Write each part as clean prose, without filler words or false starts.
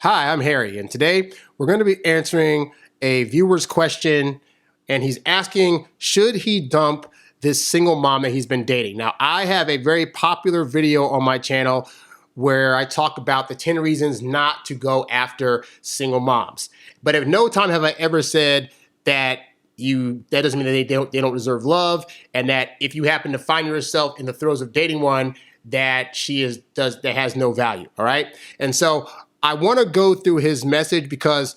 Hi, I'm Harry, and today we're going to be answering a viewer's question, and he's asking, should he dump this single mom that he's been dating? Now, I have a very popular video on my channel where I talk about the 10 reasons not to go after single moms. But at no time have I ever said that that doesn't mean that they don't deserve love, and that if you happen to find yourself in the throes of dating one, that that has no value, all right? And so I want to go through his message because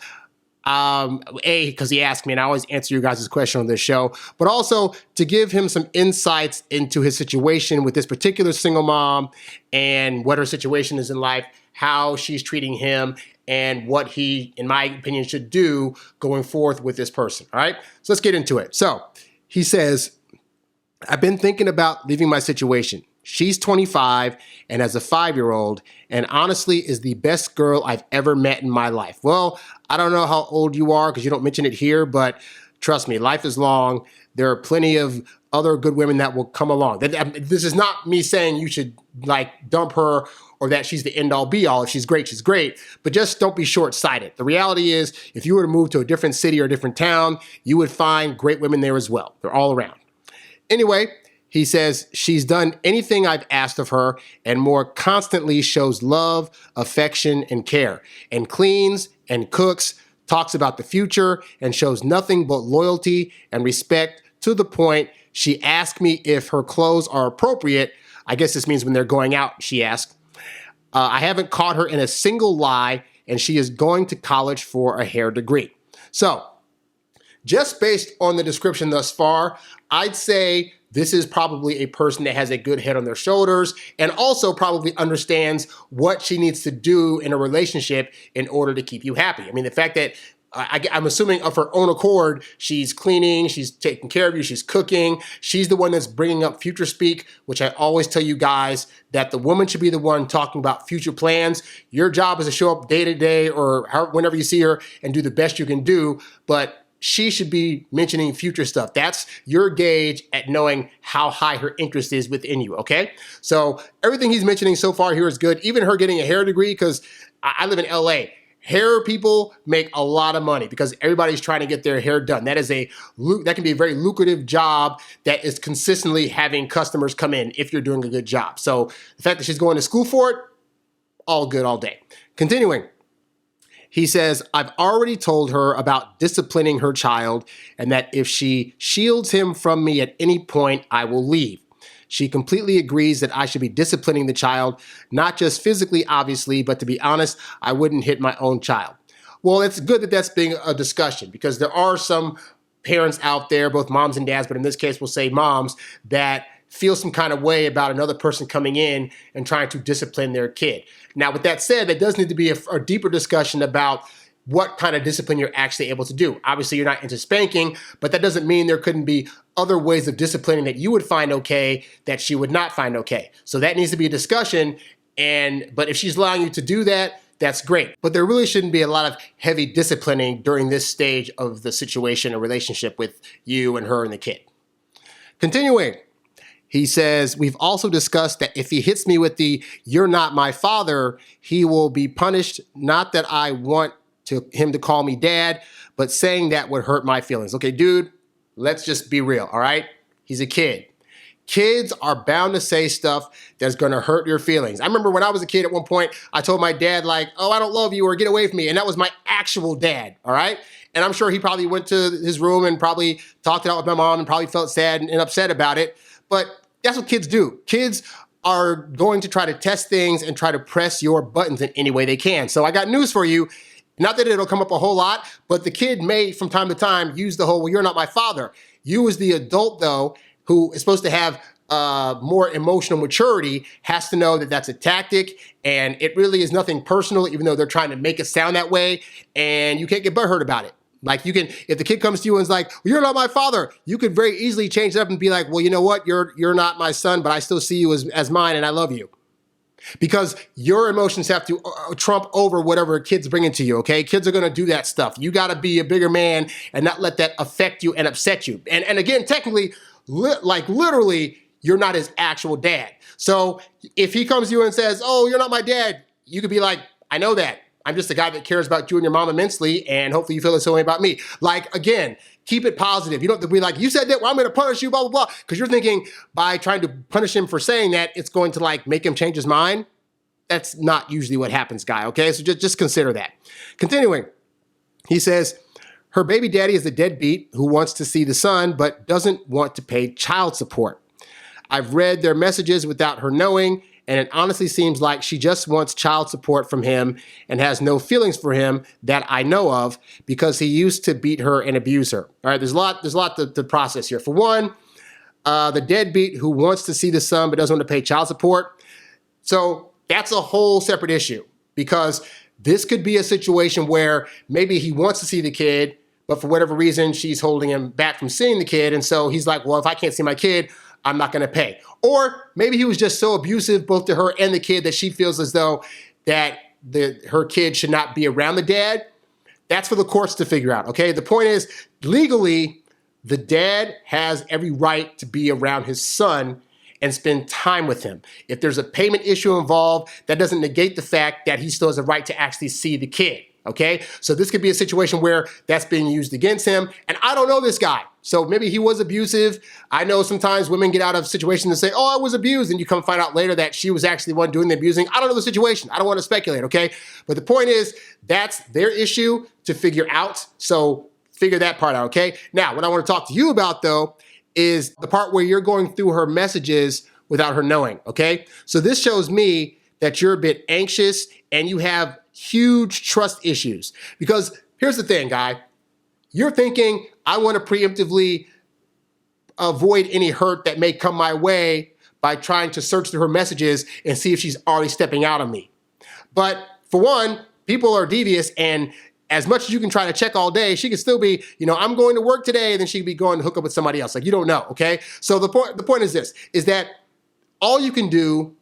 because he asked me, and I always answer you guys' question on this show, but also to give him some insights into his situation with this particular single mom and what her situation is in life, how she's treating him, and what he, in my opinion, should do going forth with this person, all right? So let's get into it. So he says, I've been thinking about leaving my situation. She's 25 and has a 5-year-old, and honestly is the best girl I've ever met in my life. Well, I don't know how old you are because you don't mention it here, but trust me, life is long. There are plenty of other good women that will come along. This is not me saying you should dump her or that she's the end-all be-all. If she's great, but just don't be short-sighted. The reality is, if you were to move to a different city or a different town, you would find great women there as well. They're all around. Anyway, he says, she's done anything I've asked of her and more, constantly shows love, affection, and care, and cleans and cooks, talks about the future, and shows nothing but loyalty and respect, to the point she asked me if her clothes are appropriate. I guess this means when they're going out, she asked. I haven't caught her in a single lie, and she is going to college for a hair degree. So, just based on the description thus far, I'd say this is probably a person that has a good head on their shoulders and also probably understands what she needs to do in a relationship in order to keep you happy. I mean, the fact that I'm assuming of her own accord, she's cleaning, she's taking care of you, she's cooking. She's the one that's bringing up future speak, which I always tell you guys that the woman should be the one talking about future plans. Your job is to show up day to day or whenever you see her and do the best you can do, but she should be mentioning future stuff. That's your gauge at knowing how high her interest is within you, okay? So everything he's mentioning so far here is good. Even her getting a hair degree, because I live in LA. Hair people make a lot of money because everybody's trying to get their hair done. That can be a very lucrative job that is consistently having customers come in if you're doing a good job. So the fact that she's going to school for it, all good all day. Continuing. He says, I've already told her about disciplining her child and that if she shields him from me at any point, I will leave. She completely agrees that I should be disciplining the child, not just physically, obviously, but to be honest, I wouldn't hit my own child. Well, it's good that that's being a discussion because there are some parents out there, both moms and dads, but in this case, we'll say moms, that feel some kind of way about another person coming in and trying to discipline their kid. Now, with that said, there does need to be a deeper discussion about what kind of discipline you're actually able to do. Obviously, you're not into spanking, but that doesn't mean there couldn't be other ways of disciplining that you would find okay that she would not find okay. So that needs to be a discussion. But if she's allowing you to do that, that's great. But there really shouldn't be a lot of heavy disciplining during this stage of the situation or relationship with you and her and the kid. Continuing. He says, we've also discussed that if he hits me with the, you're not my father, he will be punished. Not that I want him to call me dad, but saying that would hurt my feelings. Okay, dude, let's just be real, all right? He's a kid. Kids are bound to say stuff that's going to hurt your feelings. I remember when I was a kid at one point, I told my dad oh, I don't love you or get away from me. And that was my actual dad, all right? And I'm sure he probably went to his room and probably talked it out with my mom and probably felt sad and upset about it. But that's what kids do. Kids are going to try to test things and try to press your buttons in any way they can. So I got news for you. Not that it'll come up a whole lot, but the kid may, from time to time, use the whole, well, you're not my father. You as the adult, though, who is supposed to have more emotional maturity, has to know that that's a tactic, and it really is nothing personal, even though they're trying to make it sound that way, and you can't get butthurt about it. If the kid comes to you and is like, well, you're not my father, you could very easily change it up and be like, well, you know what? You're not my son, but I still see you as mine and I love you. Because your emotions have to trump over whatever a kid's bringing to you, okay? Kids are going to do that stuff. You got to be a bigger man and not let that affect you and upset you. And again, technically, literally, you're not his actual dad. So if he comes to you and says, oh, you're not my dad, you could be like, I know that. I'm just a guy that cares about you and your mom immensely, and hopefully you feel the same way about me. Like, again, keep it positive. You don't have to be like, you said that, well, I'm going to punish you, blah, blah, blah. Because you're thinking by trying to punish him for saying that, it's going to like make him change his mind. That's not usually what happens, guy, okay? So just consider that. Continuing, he says, her baby daddy is a deadbeat who wants to see the son but doesn't want to pay child support. I've read their messages without her knowing, and it honestly seems like she just wants child support from him and has no feelings for him that I know of because he used to beat her and abuse her. All right, there's a lot to process here. For one, the deadbeat who wants to see the son but doesn't want to pay child support. So that's a whole separate issue because this could be a situation where maybe he wants to see the kid, but for whatever reason, she's holding him back from seeing the kid. And so he's like, well, if I can't see my kid, I'm not going to pay. Or maybe he was just so abusive both to her and the kid that she feels as though that her kid should not be around the dad. That's for the courts to figure out, okay? The point is, legally, the dad has every right to be around his son and spend time with him. If there's a payment issue involved, that doesn't negate the fact that he still has a right to actually see the kid, okay? So this could be a situation where that's being used against him, and I don't know this guy. So maybe he was abusive. I know sometimes women get out of situations and say, oh, I was abused, and you come find out later that she was actually the one doing the abusing. I don't know the situation. I don't want to speculate, okay? But the point is, that's their issue to figure out, so figure that part out, okay? Now, what I want to talk to you about, though, is the part where you're going through her messages without her knowing, okay? So this shows me that you're a bit anxious and you have huge trust issues. Because here's the thing, guy. You're thinking, I want to preemptively avoid any hurt that may come my way by trying to search through her messages and see if she's already stepping out on me. But for one, people are devious, and as much as you can try to check all day, she could still be, I'm going to work today, and then she could be going to hook up with somebody else. Like, you don't know, okay? So the point is this, is that all you can do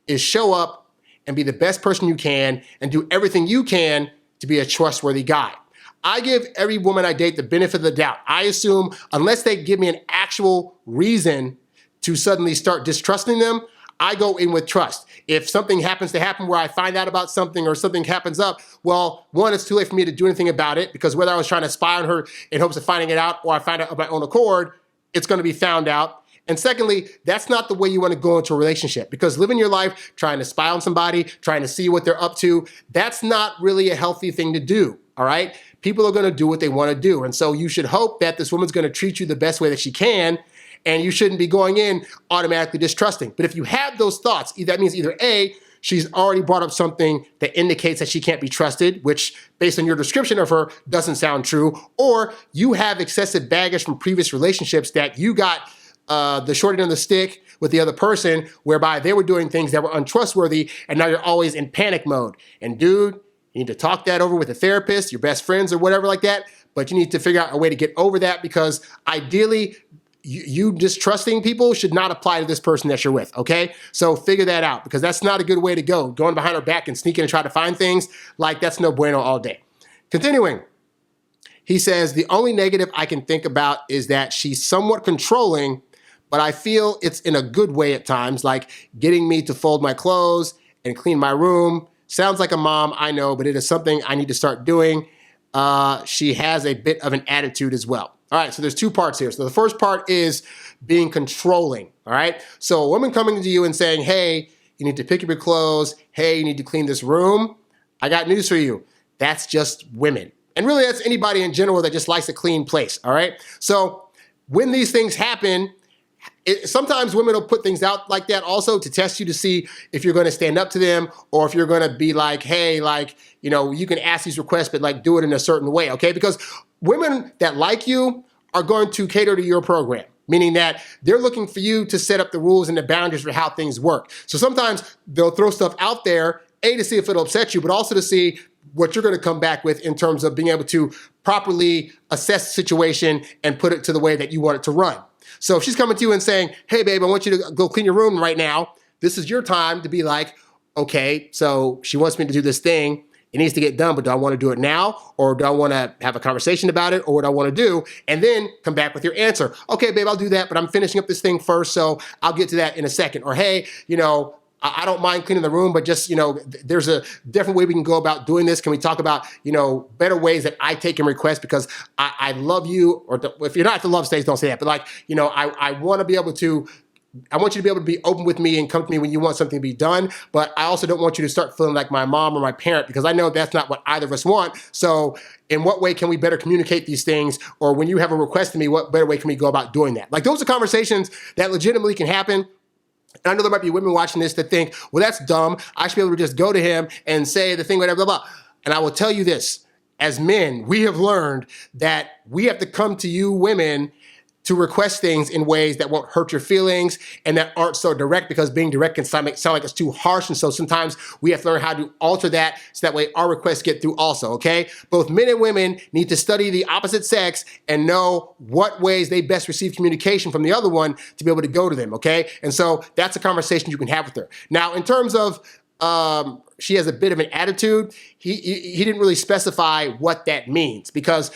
is show up and be the best person you can and do everything you can to be a trustworthy guy. I give every woman I date the benefit of the doubt. I assume unless they give me an actual reason to suddenly start distrusting them, I go in with trust. If something happens to happen where I find out about something or something happens up, well, one, it's too late for me to do anything about it because whether I was trying to spy on her in hopes of finding it out or I find out of my own accord, it's going to be found out. And secondly, that's not the way you want to go into a relationship because living your life trying to spy on somebody, trying to see what they're up to, that's not really a healthy thing to do, all right? People are going to do what they want to do. And so you should hope that this woman's going to treat you the best way that she can, and you shouldn't be going in automatically distrusting. But if you have those thoughts, that means either A, she's already brought up something that indicates that she can't be trusted, which based on your description of her doesn't sound true, or you have excessive baggage from previous relationships that you got the short end of the stick with the other person, whereby they were doing things that were untrustworthy, and now you're always in panic mode. And dude, you need to talk that over with a therapist, your best friends, or whatever like that, but you need to figure out a way to get over that because ideally, you distrusting people should not apply to this person that you're with, okay? So figure that out because that's not a good way to go. Going behind her back and sneaking and trying to find things, like that's no bueno all day. Continuing, he says, the only negative I can think about is that she's somewhat controlling, but I feel it's in a good way at times, like getting me to fold my clothes and clean my room. Sounds like a mom, I know, but it is something I need to start doing. She has a bit of an attitude as well. All right, so there's two parts here. So the first part is being controlling, all right? So a woman coming to you and saying, hey, you need to pick up your clothes. Hey, you need to clean this room. I got news for you. That's just women. And really, that's anybody in general that just likes a clean place, all right? So when these things happen, sometimes women will put things out like that also to test you to see if you're going to stand up to them or if you're going to be like, hey, like, you can ask these requests, but like do it in a certain way, okay? Because women that like you are going to cater to your program, meaning that they're looking for you to set up the rules and the boundaries for how things work. So sometimes they'll throw stuff out there, A, to see if it'll upset you, but also to see what you're going to come back with in terms of being able to properly assess the situation and put it to the way that you want it to run. So if she's coming to you and saying, hey, babe, I want you to go clean your room right now, this is your time to be like, okay, so she wants me to do this thing. It needs to get done, but do I want to do it now? Or do I want to have a conversation about it? Or what I want to do? And then come back with your answer. Okay, babe, I'll do that, but I'm finishing up this thing first, so I'll get to that in a second. Or, hey, I don't mind cleaning the room, but just, there's a different way we can go about doing this. Can we talk about, better ways that I take and request because I love you, or if you're not at the love stage, don't say that. But I want to be able to, I want you to be able to be open with me and come to me when you want something to be done. But I also don't want you to start feeling like my mom or my parent, because I know that's not what either of us want. So in what way can we better communicate these things? Or when you have a request to me, what better way can we go about doing that? Those are conversations that legitimately can happen. And I know there might be women watching this that think, well, that's dumb. I should be able to just go to him and say the thing, whatever, blah, blah. And I will tell you this, as men, we have learned that we have to come to you women to request things in ways that won't hurt your feelings and that aren't so direct, because being direct can sound like it's too harsh. And so sometimes we have to learn how to alter that so that way our requests get through also, okay? Both men and women need to study the opposite sex and know what ways they best receive communication from the other one to be able to go to them, okay? And so that's a conversation you can have with her. Now, in terms of she has a bit of an attitude, he didn't really specify what that means, because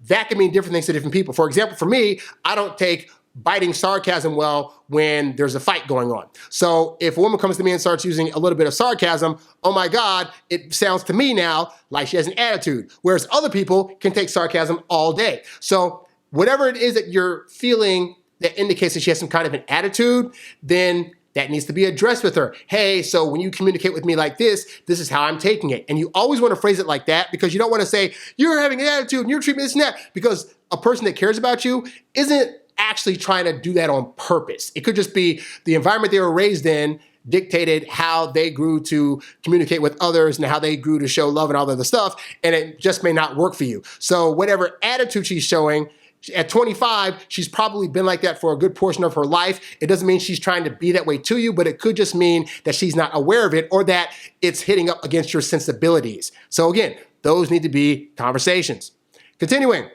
that can mean different things to different people. For example, for me, I don't take biting sarcasm well when there's a fight going on. So if a woman comes to me and starts using a little bit of sarcasm, oh my God, it sounds to me now like she has an attitude. Whereas other people can take sarcasm all day. So whatever it is that you're feeling that indicates that she has some kind of an attitude, then that needs to be addressed with her. Hey, so when you communicate with me like this is how I'm taking it. And you always want to phrase it like that, because you don't want to say, you're having an attitude and you're treating me this and that, because a person that cares about you isn't actually trying to do that on purpose. It could just be the environment they were raised in dictated how they grew to communicate with others and how they grew to show love and all the other stuff, and it just may not work for you. So whatever attitude she's showing, at 25, she's probably been like that for a good portion of her life. It doesn't mean she's trying to be that way to you, but it could just mean that she's not aware of it, or that it's hitting up against your sensibilities. So again, those need to be conversations. Continuing,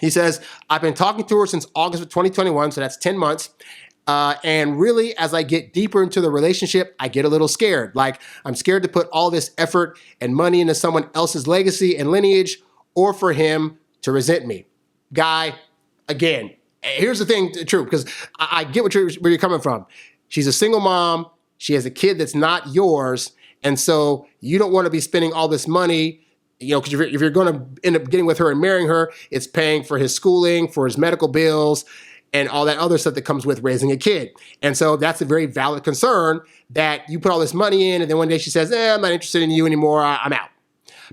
he says, I've been talking to her since August of 2021, so that's 10 months. And really, as I get deeper into the relationship, I get a little scared. Like, I'm scared to put all this effort and money into someone else's legacy and lineage, or for him to resent me. Guy, again, here's the thing, true, because I get where you're coming from. She's a single mom. She has a kid that's not yours. And so you don't want to be spending all this money, because if you're going to end up getting with her and marrying her, it's paying for his schooling, for his medical bills, and all that other stuff that comes with raising a kid. And so that's a very valid concern, that you put all this money in and then one day she says, I'm not interested in you anymore, I'm out.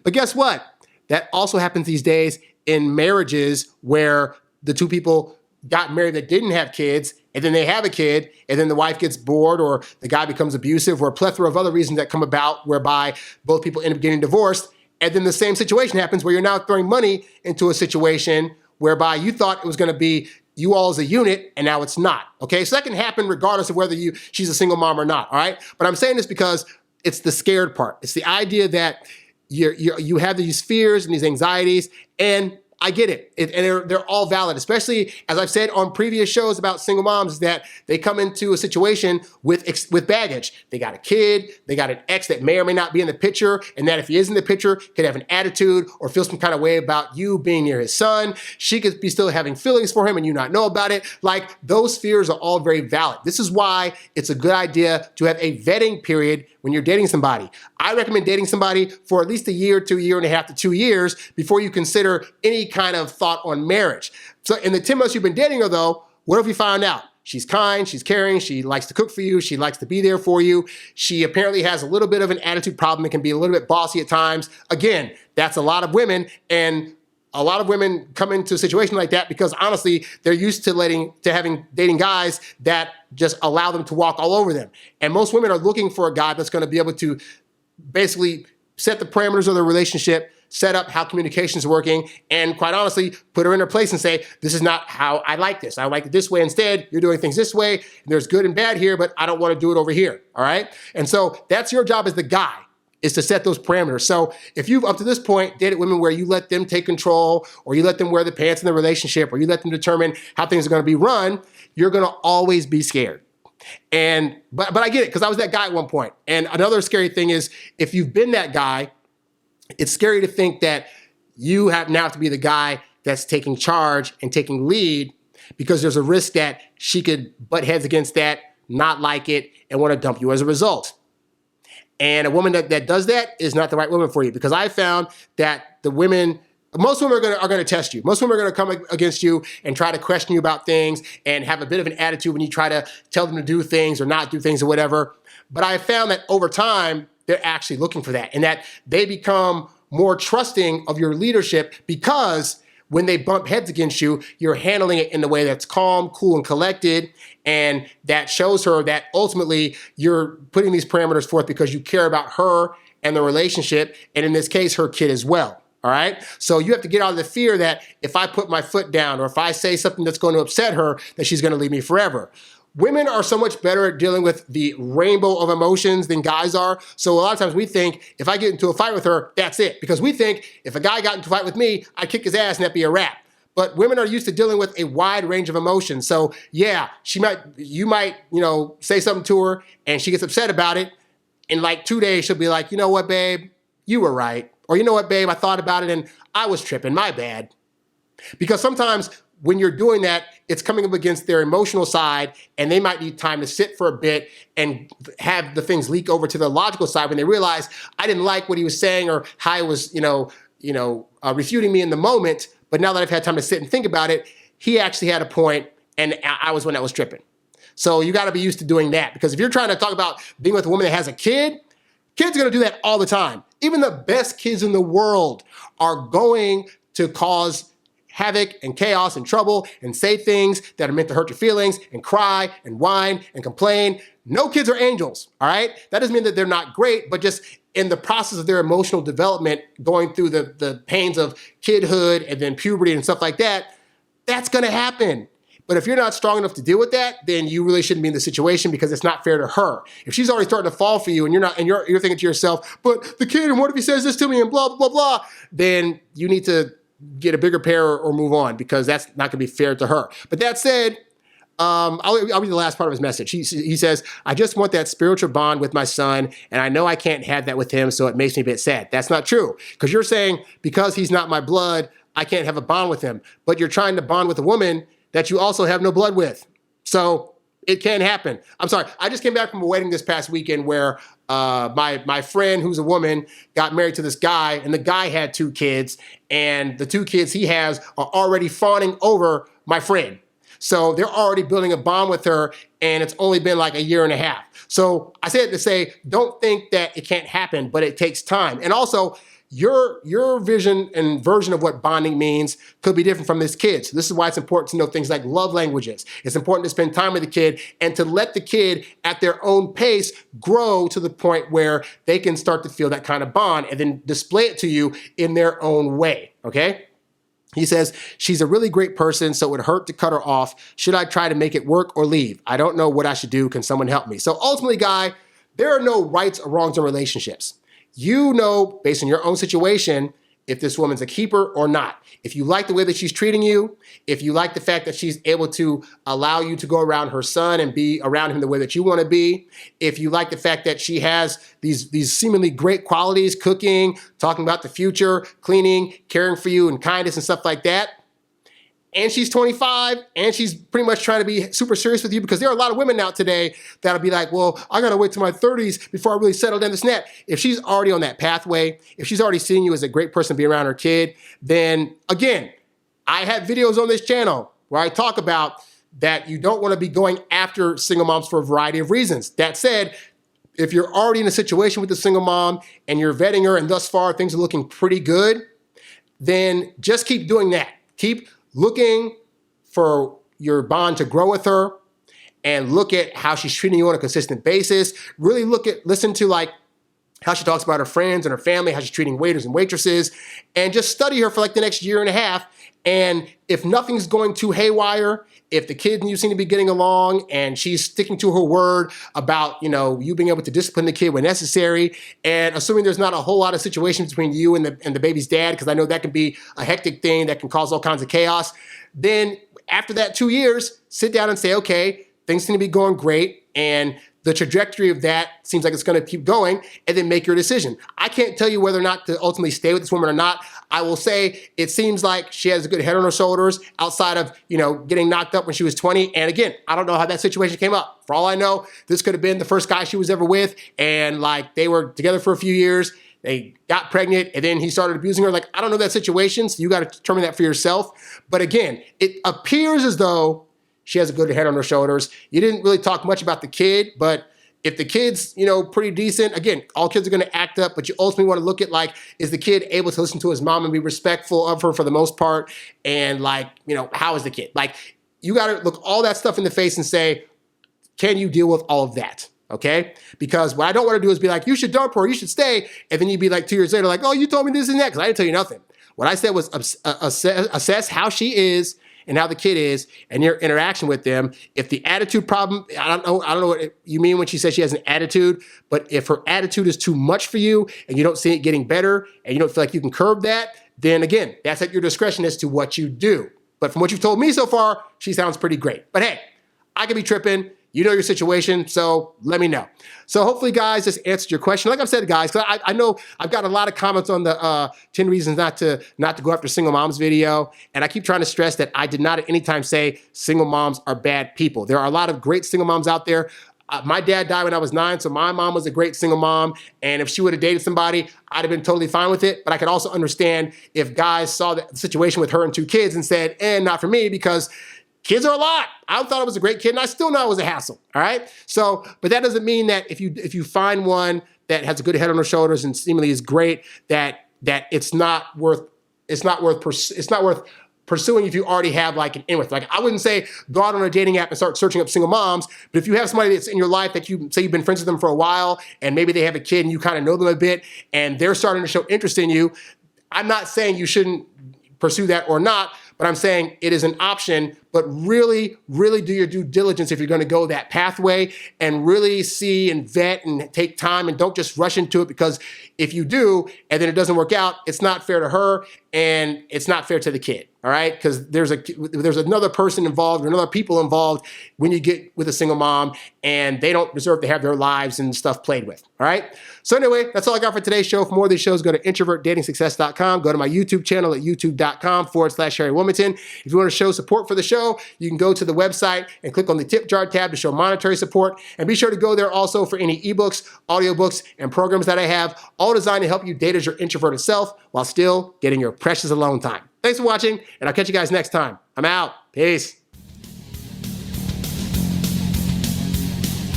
But guess what? That also happens these days in marriages where the two people got married that didn't have kids, and then they have a kid, and then the wife gets bored, or the guy becomes abusive, or a plethora of other reasons that come about whereby both people end up getting divorced. And then the same situation happens where you're now throwing money into a situation whereby you thought it was going to be you all as a unit, and now it's not. Okay, so that can happen regardless of whether she's a single mom or not. All right, but I'm saying this because it's the scared part. It's the idea that you have these fears and these anxieties, and I get it. And they're all valid, especially as I've said on previous shows about single moms, is that they come into a situation with baggage. They got a kid, they got an ex that may or may not be in the picture, and that if he is in the picture, could have an attitude or feel some kind of way about you being near his son. She could be still having feelings for him and you not know about it. Like, those fears are all very valid. This is why it's a good idea to have a vetting period when you're dating somebody. I recommend dating somebody for at least a year to a year and a half to 2 years before you consider any kind of thought on marriage. So in the 10 months you've been dating her though, what have you found out? She's kind, she's caring, she likes to cook for you, she likes to be there for you. She apparently has a little bit of an attitude problem. It can be a little bit bossy at times. Again, that's a lot of women, and a lot of women come into a situation like that because honestly, they're used to dating guys that just allow them to walk all over them. And most women are looking for a guy that's going to be able to basically set the parameters of the relationship, set up how communication is working, and quite honestly, put her in her place and say, this is not how I like this. I like it this way instead. You're doing things this way. There's good and bad here, but I don't want to do it over here. All right. And so that's your job as the guy, is to set those parameters. So if you've up to this point dated women where you let them take control, or you let them wear the pants in the relationship, or you let them determine how things are going to be run, you're going to always be scared. And but I get it, because I was that guy at one point. And another scary thing is, if you've been that guy, it's scary to think that you now have to be the guy that's taking charge and taking lead, because there's a risk that she could butt heads against that not like it, and want to dump you as a result. And a woman that does that is not the right woman for you, because I found that most women are going to test you. Most women are going to come against you and try to question you about things and have a bit of an attitude when you try to tell them to do things or not do things or whatever. But I found that over time, they're actually looking for that, and that they become more trusting of your leadership, because when they bump heads against you, you're handling it in a way that's calm, cool, and collected. And that shows her that ultimately you're putting these parameters forth because you care about her and the relationship, and in this case, her kid as well. All right. So you have to get out of the fear that if I put my foot down or if I say something that's going to upset her, that she's going to leave me forever. Women are so much better at dealing with the rainbow of emotions than guys are. So a lot of times we think if I get into a fight with her, that's it. Because we think if a guy got into a fight with me, I'd kick his ass and that'd be a wrap. But women are used to dealing with a wide range of emotions. So yeah, you might, say something to her and she gets upset about it. In like 2 days, she'll be like, you know what, babe, you were right. Or you know what, babe, I thought about it and I was tripping, my bad. Because sometimes when you're doing that, it's coming up against their emotional side, and they might need time to sit for a bit and have the things leak over to the logical side when they realize I didn't like what he was saying or how he was, refuting me in the moment. But now that I've had time to sit and think about it, he actually had a point, and I was one that was tripping. So you got to be used to doing that, because if you're trying to talk about being with a woman that has a kid, kids are going to do that all the time. Even the best kids in the world are going to cause havoc and chaos and trouble and say things that are meant to hurt your feelings and cry and whine and complain. No kids are angels, all right? That doesn't mean that they're not great, but just in the process of their emotional development, going through the pains of kidhood and then puberty and stuff like that, that's going to happen. But if you're not strong enough to deal with that, then you really shouldn't be in the situation, because it's not fair to her. If she's already starting to fall for you and you're thinking to yourself, but the kid, and what if he says this to me and blah, blah, blah, then you need to get a bigger pair or move on, because that's not going to be fair to her. But that said, I'll read the last part of his message. He says, I just want that spiritual bond with my son, and I know I can't have that with him, so it makes me a bit sad. That's not true, because you're saying because he's not my blood, I can't have a bond with him. But you're trying to bond with a woman that you also have no blood with. So it can happen. I'm sorry. I just came back from a wedding this past weekend where my friend, who's a woman, got married to this guy, and the guy had 2 kids, and the 2 kids he has are already fawning over my friend. So they're already building a bond with her, and it's only been like a year and a half. So I said to say, don't think that it can't happen, but it takes time. And also, your vision and version of what bonding means could be different from this kid. So this is why it's important to know things like love languages. It's important to spend time with the kid and to let the kid at their own pace grow to the point where they can start to feel that kind of bond and then display it to you in their own way, okay? He says, she's a really great person, so it would hurt to cut her off. Should I try to make it work or leave? I don't know what I should do. Can someone help me? So ultimately, guy, there are no rights or wrongs in relationships. You know, based on your own situation, if this woman's a keeper or not. If you like the way that she's treating you, if you like the fact that she's able to allow you to go around her son and be around him the way that you want to be, if you like the fact that she has these seemingly great qualities, cooking, talking about the future, cleaning, caring for you and kindness and stuff like that, and she's 25, and she's pretty much trying to be super serious with you, because there are a lot of women out today that'll be like, well, I gotta wait till my 30s before I really settle down this net. If she's already on that pathway, if she's already seeing you as a great person to be around her kid, then again, I have videos on this channel where I talk about that you don't wanna be going after single moms for a variety of reasons. That said, if you're already in a situation with a single mom and you're vetting her and thus far things are looking pretty good, then just keep doing that. Keep looking for your bond to grow with her, and look at how she's treating you on a consistent basis. Really listen to like how she talks about her friends and her family, how she's treating waiters and waitresses, and just study her for like the next year and a half. And if nothing's going too haywire, if the kid and you seem to be getting along and she's sticking to her word about, you being able to discipline the kid when necessary, and assuming there's not a whole lot of situations between you and the baby's dad, because I know that can be a hectic thing that can cause all kinds of chaos, then after that 2 years, sit down and say, okay, things seem to be going great, and the trajectory of that seems like it's going to keep going, and then make your decision. I can't tell you whether or not to ultimately stay with this woman or not. I will say it seems like she has a good head on her shoulders outside of, getting knocked up when she was 20. And again, I don't know how that situation came up. For all I know, this could have been the first guy she was ever with. And like they were together for a few years. They got pregnant and then he started abusing her. Like, I don't know that situation. So you got to determine that for yourself. But again, it appears as though she has a good head on her shoulders. You didn't really talk much about the kid, but if the kid's, pretty decent, again, all kids are going to act up, but you ultimately want to look at is the kid able to listen to his mom and be respectful of her for the most part? And how is the kid? You got to look all that stuff in the face and say, can you deal with all of that? Okay? Because what I don't want to do is be like, you should dump her, you should stay. And then you'd be like 2 years later, like, oh, you told me this and that, because I didn't tell you nothing. What I said was assess how she is and how the kid is and your interaction with them. If the attitude problem, I don't know what you mean when she says she has an attitude, but if her attitude is too much for you and you don't see it getting better and you don't feel like you can curb that, then again, that's at your discretion as to what you do. But from what you've told me so far, she sounds pretty great. But hey, I could be tripping. You know your situation, so let me know. So hopefully, guys, this answered your question. Like I've said, guys, because I know I've got a lot of comments on the 10 reasons not to go after single moms video, and I keep trying to stress that I did not at any time say single moms are bad people. There are a lot of great single moms out there. My dad died when I was 9, so my mom was a great single mom, and if she would have dated somebody, I'd have been totally fine with it, but I could also understand if guys saw the situation with her and 2 kids and said, not for me, because kids are a lot. I thought I was a great kid, and I still know it was a hassle, all right? So, but that doesn't mean that if you find one that has a good head on her shoulders and seemingly is great, that it's not worth pursuing if you already have an in with. I wouldn't say go out on a dating app and start searching up single moms, but if you have somebody that's in your life that you say you've been friends with them for a while, and maybe they have a kid and you kind of know them a bit, and they're starting to show interest in you, I'm not saying you shouldn't pursue that or not, but I'm saying it is an option, but really, really do your due diligence if you're going to go that pathway and really see and vet and take time and don't just rush into it, because if you do and then it doesn't work out, it's not fair to her and it's not fair to the kid, all right? Because there's another person involved or another people involved when you get with a single mom, and they don't deserve to have their lives and stuff played with, all right? So anyway, that's all I got for today's show. For more of these shows, go to introvertdatingsuccess.com. Go to my YouTube channel at youtube.com/HarryWilmington. If you want to show support for the show, you can go to the website and click on the tip jar tab to show monetary support. And be sure to go there also for any ebooks, audiobooks, and programs that I have, all designed to help you date as your introverted self while still getting your precious alone time. Thanks for watching, and I'll catch you guys next time. I'm out. Peace.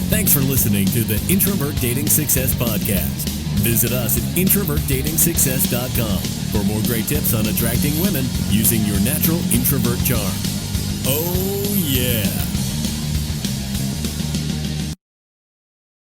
Thanks for listening to the Introvert Dating Success Podcast. Visit us at introvertdatingsuccess.com for more great tips on attracting women using your natural introvert charm. Oh, yeah.